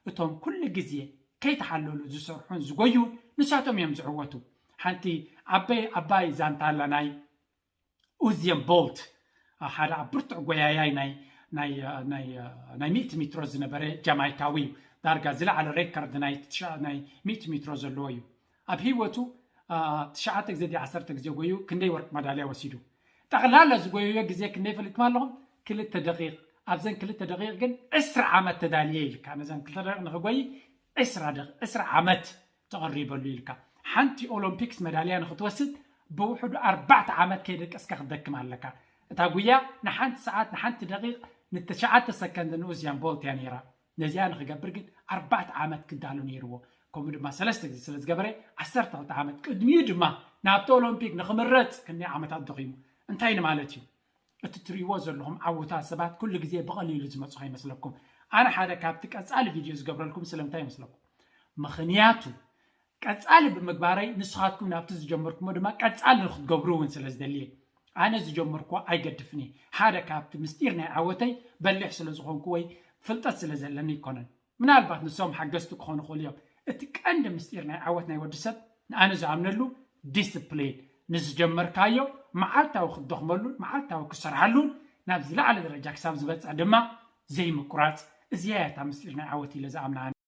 እቶም ኩሉ ግዜ ከይተሓለሉ ዝሰርሑን ዝጎዩን ንሳቶም እዮም ዝዕወቱ ሓንቲ ዓባይ ዛንታ ኣላ ናይ ኡዚየን ቦልት ሓደ ብርቱዕ ጎያያይ ናይ 100 ሜትሮ ዝነበረ ጃማይካዊ ዳርጋ ዝለዓለ ሬከርድ ናይ 100 ሜትሮ ዘለዎ እዩ ኣብ ሂወቱ 9 ግዜ 10 ግዜ ጎዩ ክንደይ ወርቂ መዳልያ ወሲዱ ጠቕላላ ዝጎየዮ ግዜ ክንደይ ፈሊጥኩም ኣለኹም 2 ደቂቕ ኣብዘን 2 ደቂቕ ግን 10 ዓመት ተዳልየ ኢልካ ነዘን 2 ደቂቕ ንኽጎይ 10 ዓመት ተቐሪበሉ ኢልካ ሓንቲ ኦሎምፒክስ መዳልያ ንኽትወስድ ብውሕዱ 4 ዓመት ከይደቀስካ ክደክም ኣለካ እታ ጉያ ንሓንቲ ሰዓት ንሓንቲ ደቂቕ ን9 ሰከንድ ንኡዚያን ቦልት እያ ነይራ ነዚኣ ንኽገብር ግን 4 ዓመት ክዳሉ ነይርዎ ከምኡ ድማ 3 ግዜ ስለ ዝገበረ 12 ዓመት ቅድሚኡ ድማ ናብቲ ኦሎምፒክ ንኽምረፅ ክንደይ ዓመታት ደኺሙ እንታይ ንማለት እዩ እቲ ትሪእዎ ዘለኹም ዓውታት ሰባት ኩሉ ግዜ ብቐሊሉ ዝመፁ ይመስለኩም ኣነ ሓደ ካብቲ ቀፃሊ ቪድዮ ዝገብረልኩም ስለምንታይ ይመስለኩም ምኽንያቱ ቀፃሊ ብምግባረይ ንስኻትኩም ናብቲ ዝጀመርኩሞ ድማ ቀፃሊ ንኽትገብሩ እውን ስለ ዝደልየ ኣነ ዝጀመርኩ ኣይገድፍኒ ሓደ ካብቲ ምስጢር ናይ ዓወተይ በሊሕ ስለ ዝኾንኩ ወይ ፍልጠት ስለ ዘለኒ ይኮነን ምናልባት ንሶም ሓገዝቲ ክኾኑ ይኽእሉ እዮም እቲ ቀንዲ ምስጢር ናይ ዓወት ናይ ወዲ ሰብ ንኣነ ዝኣምነሉ ዲስፕሊን ንዝጀመርካዮ መዓልታዊ ክትደኽመሉን መዓልታዊ ክሰርሓሉን ናብ ዝለዓለ ደረጃ ክሳብ ዝበፅሕ ድማ ዘይምቁራፅ እዚያ እታ ምስጢር ናይ ዓወት ኢለ ዝኣምና